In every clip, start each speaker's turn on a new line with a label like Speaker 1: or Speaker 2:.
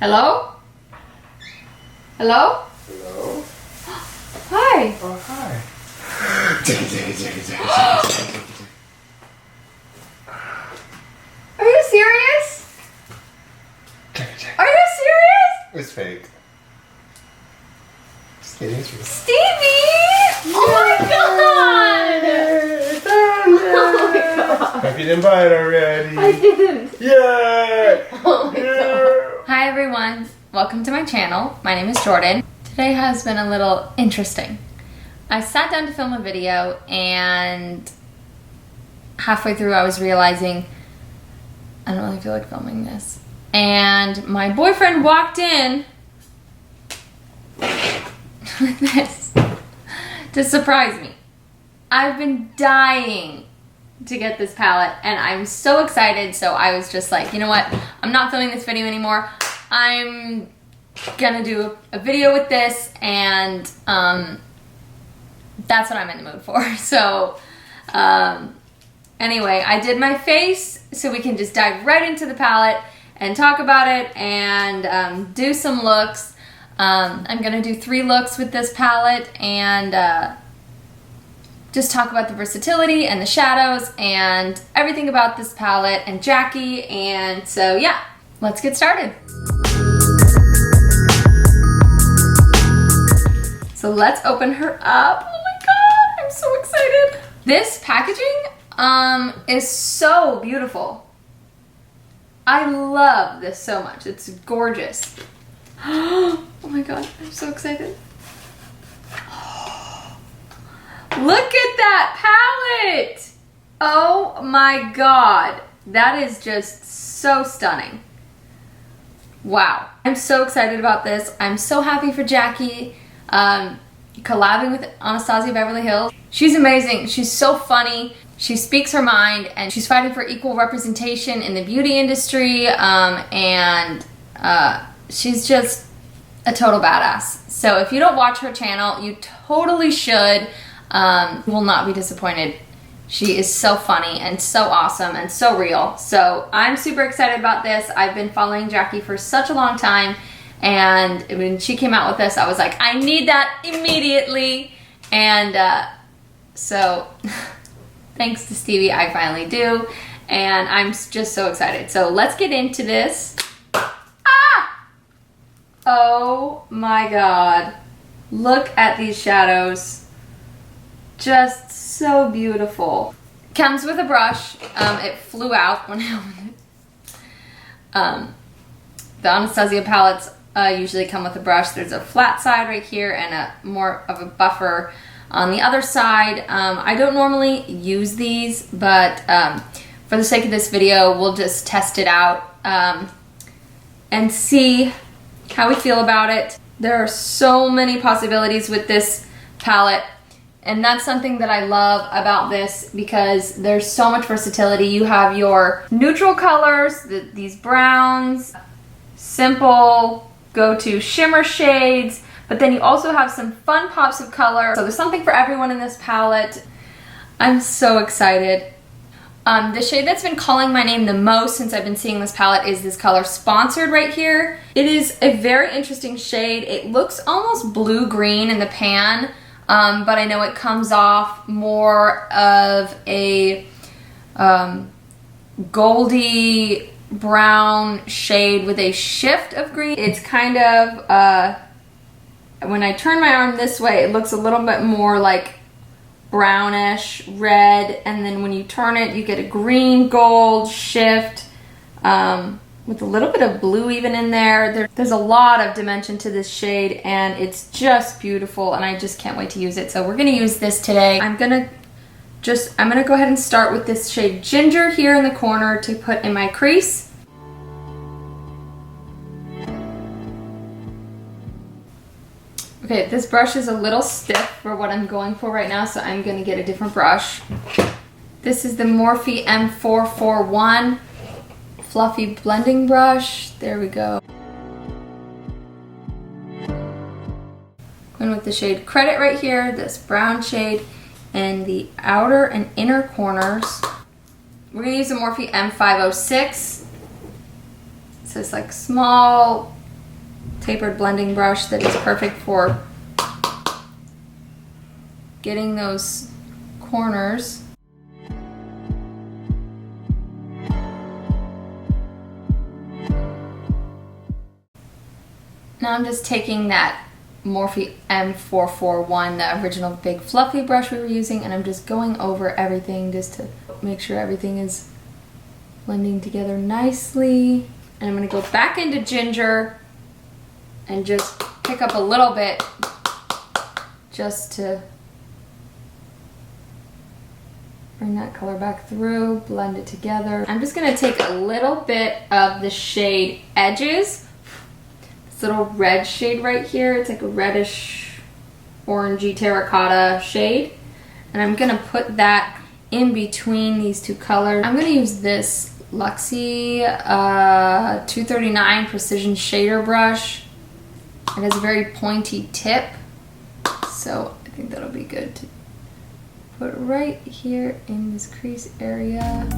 Speaker 1: Hello? Hello?
Speaker 2: Hello?
Speaker 1: Hi.
Speaker 2: Oh, hi.
Speaker 1: Are you serious? Are you serious?
Speaker 2: It's fake. Just kidding, it's real.
Speaker 1: Stevie! Oh my god! Oh my god.
Speaker 2: Hope you didn't buy it already.
Speaker 1: I didn't.
Speaker 2: Yeah!
Speaker 1: Oh my
Speaker 2: Yeah!
Speaker 1: Hi everyone. Welcome to my channel. My name is Jordan. Today has been a little interesting. I sat down to film a video and halfway through I was realizing I don't really feel like filming this. And my boyfriend walked in with this to surprise me. I've been dying to get this palette and I'm so excited, so I was just like, you know what, I'm not filming this video anymore. I'm gonna do a video with this, and that's what I'm in the mood for. So anyway, I did my face so we can just dive right into the palette and talk about it and do some looks. I'm gonna do 3 looks with this palette and just talk about the versatility and the shadows and everything about this palette and Jackie. And so yeah, let's get started. So let's open her up. Oh my god, I'm so excited. This packaging is so beautiful. I love this so much. It's gorgeous. Oh my god, I'm so excited. Look at that palette! Oh my god, that is just so stunning. Wow, I'm so excited about this. I'm so happy for Jackie collabing with Anastasia Beverly Hills. She's amazing. She's so funny. She speaks her mind, and she's fighting for equal representation in the beauty industry, and she's just a total badass. So if you don't watch her channel, you totally should. You will not be disappointed. She is so funny and so awesome and so real. So I'm super excited about this. I've been following Jackie for such a long time, and when she came out with this, I was like, I need that immediately. And so thanks to Stevie, I finally do, and I'm just so excited. So let's get into this. Ah! Oh my god. Look at these shadows. Just so beautiful. Comes with a brush. It flew out when I opened it. The Anastasia palettes usually come with a brush. There's a flat side right here and a more of a buffer on the other side. I don't normally use these, but for the sake of this video, we'll just test it out and see how we feel about it. There are so many possibilities with this palette, and that's something that I love about this, because there's so much versatility. You have your neutral colors, these browns, simple go-to shimmer shades, but then you also have some fun pops of color. So there's something for everyone in this palette. I'm so excited. The shade that's been calling my name the most since I've been seeing this palette is this color Sponsored right here. It is a very interesting shade. It looks almost blue-green in the pan, but I know it comes off more of a goldy brown shade with a shift of green. It's kind of, when I turn my arm this way, it looks a little bit more like brownish red, and then when you turn it, you get a green gold shift with a little bit of blue even in there. There's a lot of dimension to this shade, and it's just beautiful, and I just can't wait to use it. So we're gonna use this today. I'm gonna go ahead and start with this shade Ginger here in the corner to put in my crease. Okay, this brush is a little stiff for what I'm going for right now, so I'm gonna get a different brush. This is the Morphe M441 fluffy blending brush. There we go. Going with the shade Credit right here, this brown shade, and the outer and inner corners. We're gonna use the Morphe M506. So it's like small tapered blending brush that is perfect for getting those corners. Now I'm just taking that Morphe M441, the original big fluffy brush we were using, and I'm just going over everything just to make sure everything is blending together nicely. And I'm going to go back into ginger and just pick up a little bit just to bring that color back through, blend it together. I'm just going to take a little bit of the shade Edges, this little red shade right here. It's like a reddish orangey terracotta shade, and I'm going to put that in between these two colors. I'm going to use this Luxie 239 Precision Shader Brush. It has a very pointy tip, so I think that'll be good to put right here in this crease area.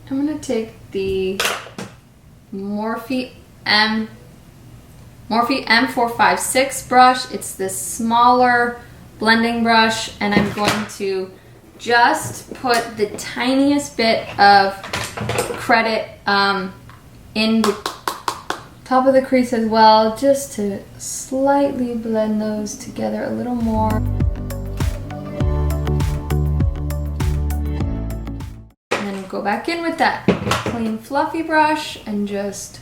Speaker 1: I'm gonna take the Morphe M456 brush. It's this smaller blending brush, and I'm going to just put the tiniest bit of credit in the top of the crease as well, just to slightly blend those together a little more. And then go back in with that clean fluffy brush and just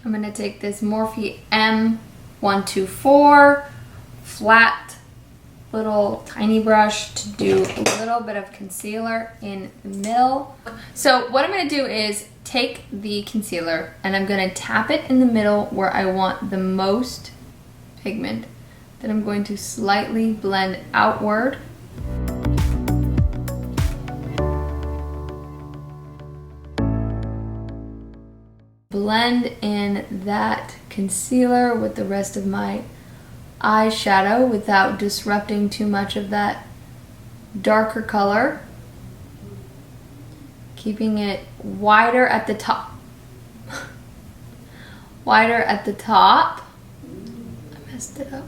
Speaker 1: I'm going to take this Morphe M124 flat little tiny brush to do a little bit of concealer in the middle. So what I'm going to do is take the concealer and I'm going to tap it in the middle where I want the most pigment. Then I'm going to slightly blend outward. Blend in that concealer with the rest of my eyeshadow without disrupting too much of that darker color. Keeping it wider at the top. Wider at the top. I messed it up.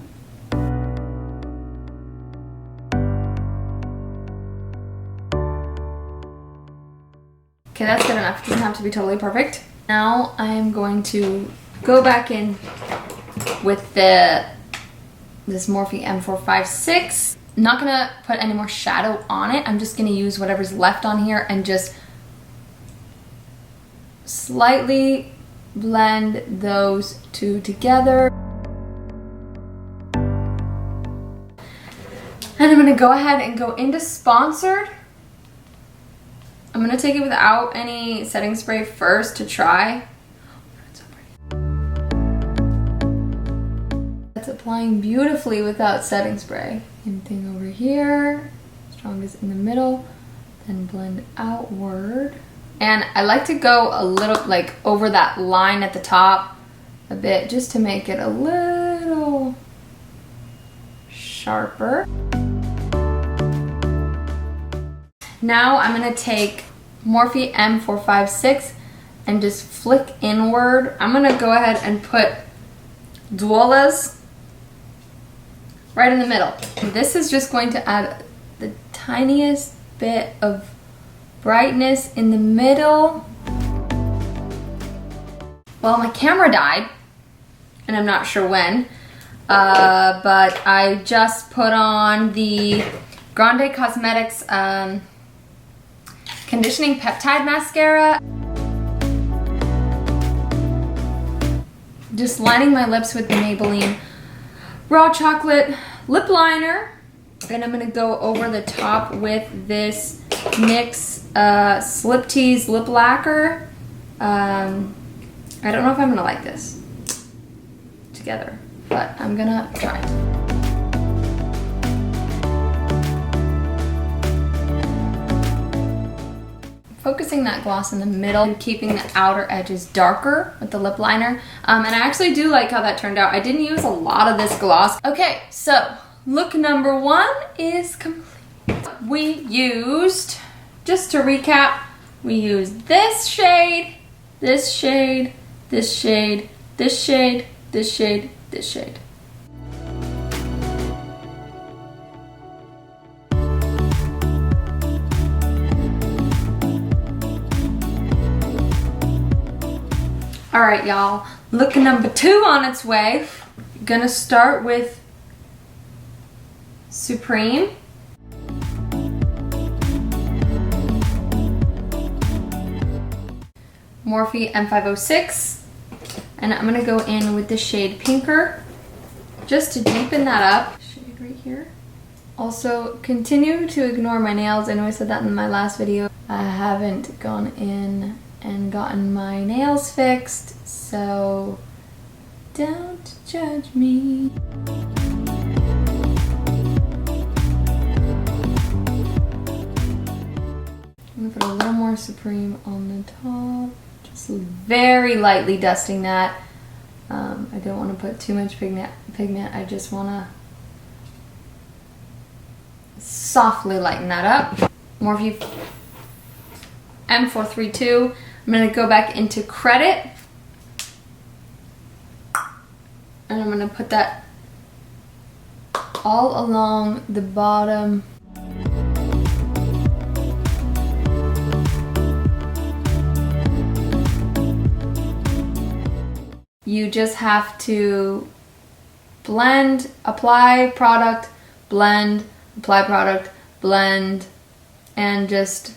Speaker 1: Okay, that's good enough. It doesn't have to be totally perfect. Now I am going to go back in with this Morphe M456. I'm not gonna put any more shadow on it. I'm just gonna use whatever's left on here and just slightly blend those two together. And I'm gonna go ahead and go into Sponsored. I'm gonna take it without any setting spray first to try. It's applying beautifully without setting spray. Same thing over here, strongest in the middle, then blend outward. And I like to go a little like over that line at the top a bit just to make it a little sharper. Now I'm gonna take Morphe M456 and just flick inward. I'm gonna go ahead and put Duolas right in the middle. This is just going to add the tiniest bit of brightness in the middle. Well, my camera died, and I'm not sure when, but I just put on the Grande Cosmetics Conditioning Peptide Mascara. Just lining my lips with the Maybelline Raw Chocolate Lip Liner. And I'm gonna go over the top with this NYX Slip Tease Lip Lacquer. I don't know if I'm gonna like this together, but I'm gonna try. Focusing that gloss in the middle and keeping the outer edges darker with the lip liner. And I actually do like how that turned out. I didn't use a lot of this gloss. Okay, so look number 1 is complete. We used, just to recap, we used this shade, this shade, this shade, this shade, this shade, this shade. All right, y'all, look number 2 on its way. Gonna start with Supreme. Morphe M506. And I'm gonna go in with the shade Pinker, just to deepen that up. Shade right here. Also, continue to ignore my nails. I know I said that in my last video. I haven't gone in and gotten my nails fixed, so don't judge me. I'm gonna put a little more Supreme on the top, just very lightly dusting that. I don't want to put too much pigment. I just want to softly lighten that up. Morphe M432. I'm going to go back into Credit, and I'm going to put that all along the bottom. You just have to blend, apply product, blend, apply product, blend, and just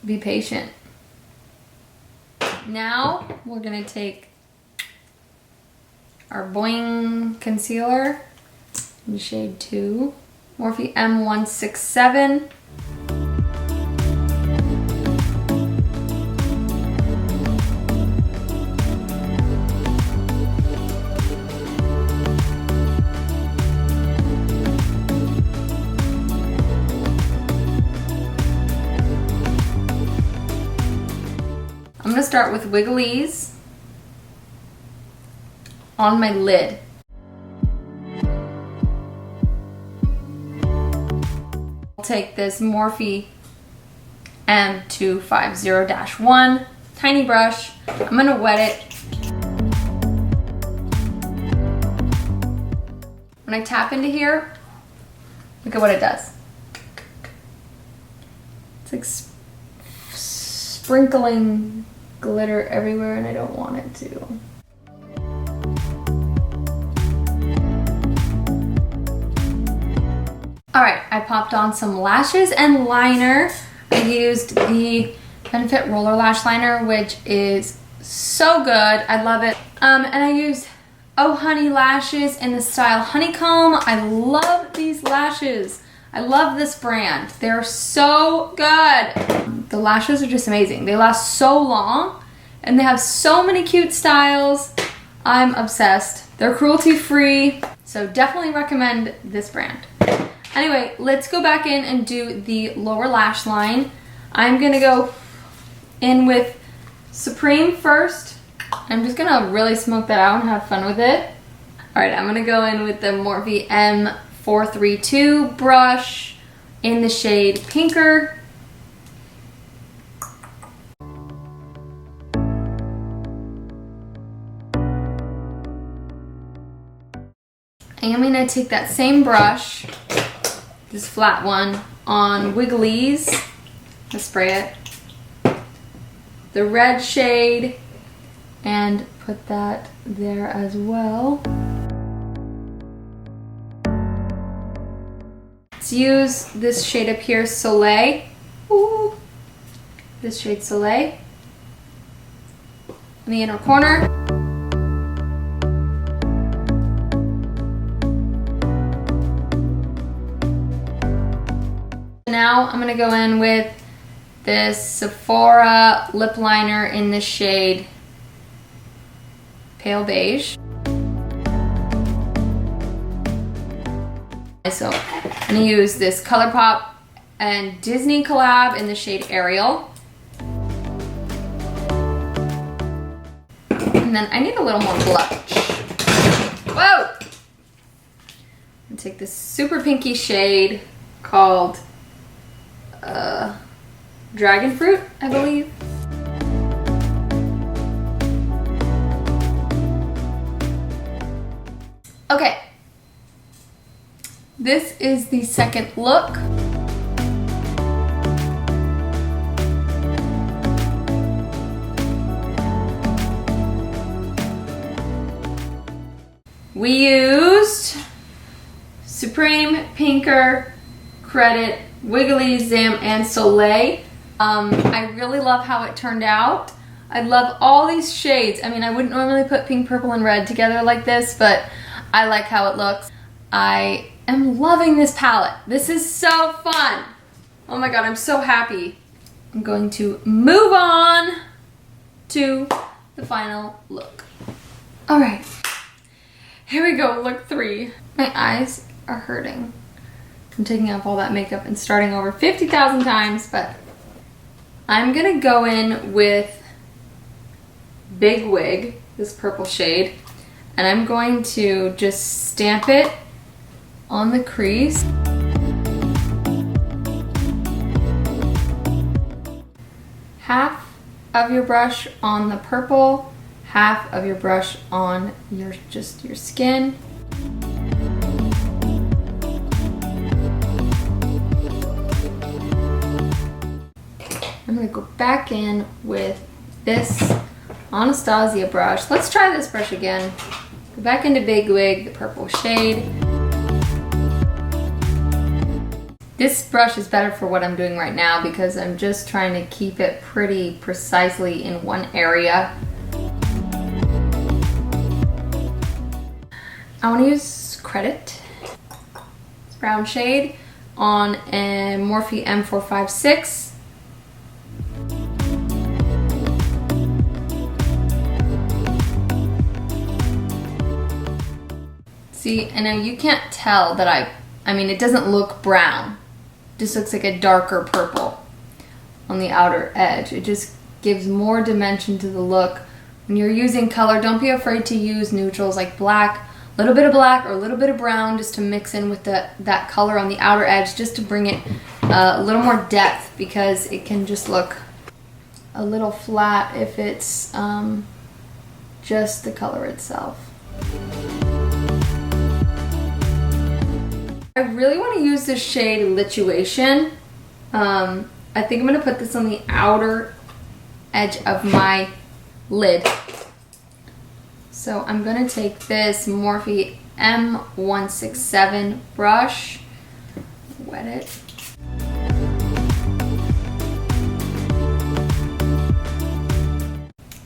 Speaker 1: be patient. Now we're gonna take our Boi-ing concealer in shade 2, Morphe M167. I'm gonna start with Wigglies on my lid. I'll take this Morphe M250-1 tiny brush. I'm gonna wet it. When I tap into here, look at what it does. It's like sprinkling glitter everywhere, and I don't want it to. Alright, I popped on some lashes and liner. I used the Benefit Roller Lash Liner, which is so good. I love it. And I used OhHoney Lashes in the style Honeycomb. I love these lashes. I love this brand. They're so good. The lashes are just amazing. They last so long and they have so many cute styles. I'm obsessed. They're cruelty free, so definitely recommend this brand. Anyway, let's go back in and do the lower lash line. I'm gonna go in with Supreme first. I'm just gonna really smoke that out and have fun with it. All right, I'm gonna go in with the Morphe M432 brush in the shade Pinker. And I'm gonna take that same brush, this flat one, on Wigglies. Let's spray it. The red shade, and put that there as well. Let's use this shade up here, Soleil. Ooh. This shade Soleil in the inner corner. Now I'm gonna go in with this Sephora lip liner in the shade Pale Beige. So I'm gonna use this ColourPop and Disney collab in the shade Ariel. And then I need a little more blush. Whoa! take this super pinky shade called Dragon Fruit, I believe. Okay, this is the second look. We used Supreme, Pinker, Credit, Wiggly, Zam, and Soleil. I really love how it turned out. I love all these shades. I mean, I wouldn't normally put pink, purple, and red together like this, but I like how it looks. I am loving this palette. This is so fun. Oh my God, I'm so happy. I'm going to move on to the final look. All right. Here we go, look 3. My eyes are hurting from taking off all that makeup and starting over 50,000 times, but I'm gonna go in with Big Wig, this purple shade, and I'm going to just stamp it on the crease. Half of your brush on the purple, half of your brush on your skin. I'm gonna go back in with this Anastasia brush. Let's try this brush again. Go back into Big Wig, the purple shade. This brush is better for what I'm doing right now because I'm just trying to keep it pretty precisely in one area. I want to use Credit, it's brown shade, on a Morphe M456. See, I know you can't tell that I mean, it doesn't look brown. It just looks like a darker purple on the outer edge. It just gives more dimension to the look. When you're using color, don't be afraid to use neutrals like black, a little bit of black or a little bit of brown just to mix in with that color on the outer edge, just to bring it a little more depth, because it can just look a little flat if it's just the color itself. I really want to use this shade Lituation. I think I'm going to put this on the outer edge of my lid. So I'm going to take this Morphe M167 brush, wet it.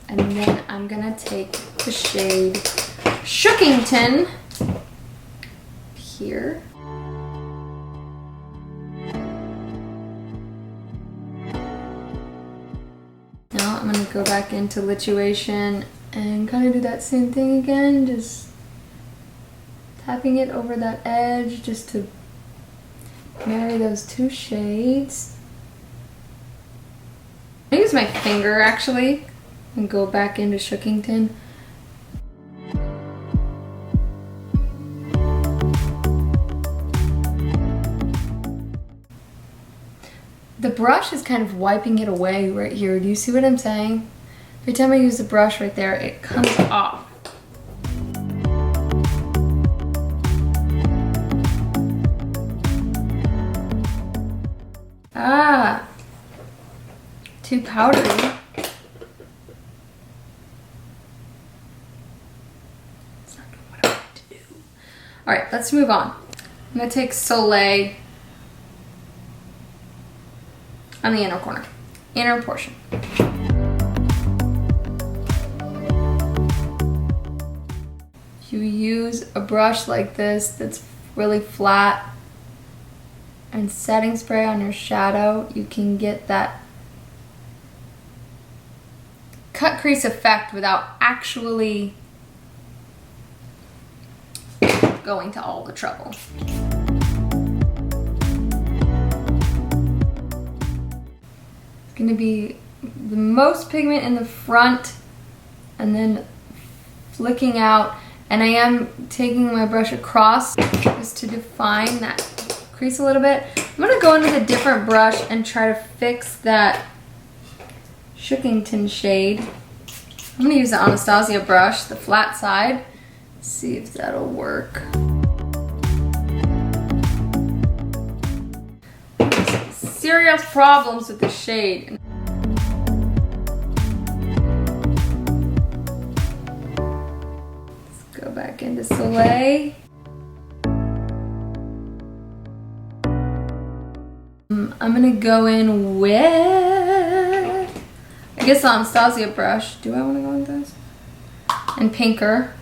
Speaker 1: And then I'm going to take the shade Shookington here. Now I'm going to go back into Lituation and kind of do that same thing again, just tapping it over that edge just to marry those two shades. I use my finger actually and go back into Shookington. The brush is kind of wiping it away right here. Do you see what I'm saying? Every time I use the brush right there, it comes off. Ah, too powdery. It's not doing what I want to do. All right, let's move on. I'm gonna take Soleil on the inner corner, inner portion. You use a brush like this that's really flat and setting spray on your shadow, you can get that cut crease effect without actually going to all the trouble. It's going to be the most pigment in the front and then flicking out And I am taking my brush across just to define that crease a little bit. I'm gonna go in with a different brush and try to fix that Shookington shade. I'm gonna use the Anastasia brush, the flat side. See if that'll work. Serious problems with the shade. Let's go back into Soleil. I'm gonna go in with, I guess, the Anastasia brush. Do I wanna go with this? And pinker.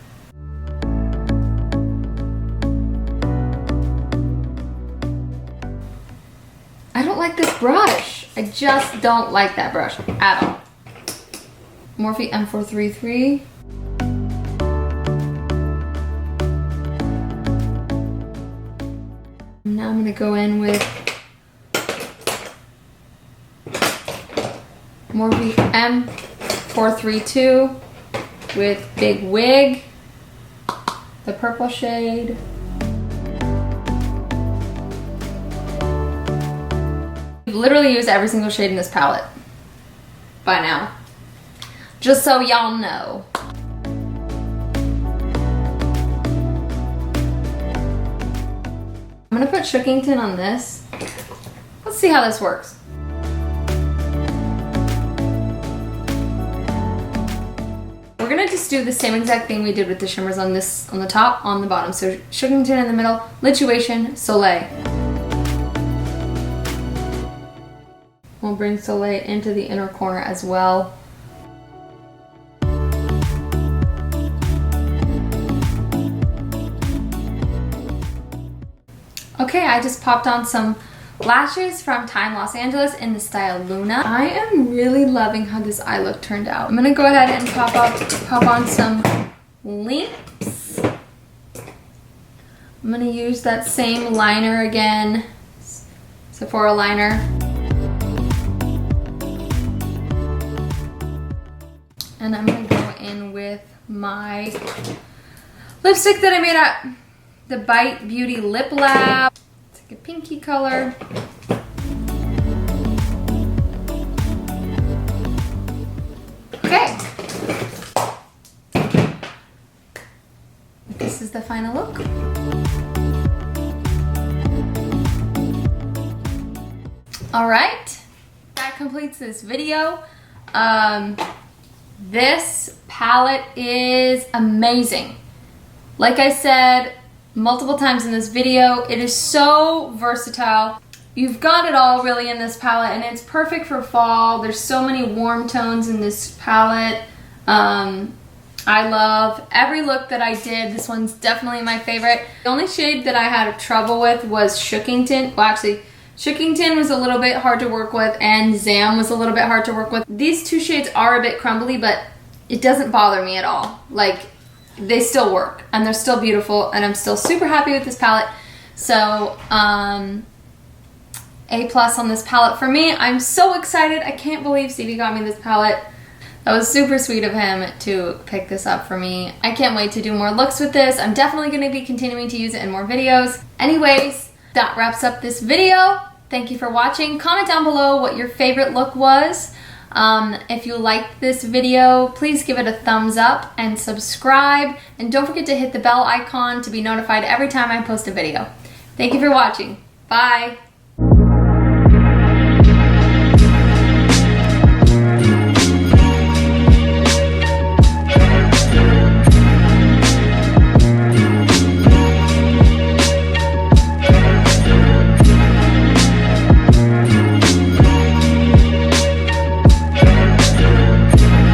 Speaker 1: I don't like this brush. I just don't like that brush at all. Morphe M433. Now I'm gonna go in with Morphe M432 with Big Wig, the purple shade. I've literally used every single shade in this palette by now, just so y'all know. I'm gonna put Shookington on this. Let's see how this works. We're gonna just do the same exact thing we did with the shimmers on this, on the top, on the bottom. So Shookington in the middle, Lituation, Soleil. We'll bring Soleil into the inner corner as well. Okay, I just popped on some lashes from Time Los Angeles in the style Luna. I am really loving how this eye look turned out. I'm gonna go ahead and pop on some links. I'm gonna use that same liner again, Sephora liner. And I'm gonna go in with my lipstick that I made at the Bite Beauty Lip Lab. It's like a pinky color. Okay. This is the final look. All right, that completes this video. This palette is amazing. Like I said multiple times in this video, it is so versatile. You've got it all really in this palette, and it's perfect for fall. There's so many warm tones in this palette. I love every look that I did. This one's definitely my favorite. The only shade that I had trouble with was Shookington. Well, actually, Shookington was a little bit hard to work with, and Zam was a little bit hard to work with. These two shades are a bit crumbly, but it doesn't bother me at all. Like, they still work, and they're still beautiful, and I'm still super happy with this palette. So, A+ on this palette for me. I'm so excited. I can't believe Stevie got me this palette. That was super sweet of him to pick this up for me. I can't wait to do more looks with this. I'm definitely going to be continuing to use it in more videos. Anyways, that wraps up this video. Thank you for watching. Comment down below what your favorite look was. If you liked this video, please give it a thumbs up and subscribe. And don't forget to hit the bell icon to be notified every time I post a video. Thank you for watching. Bye.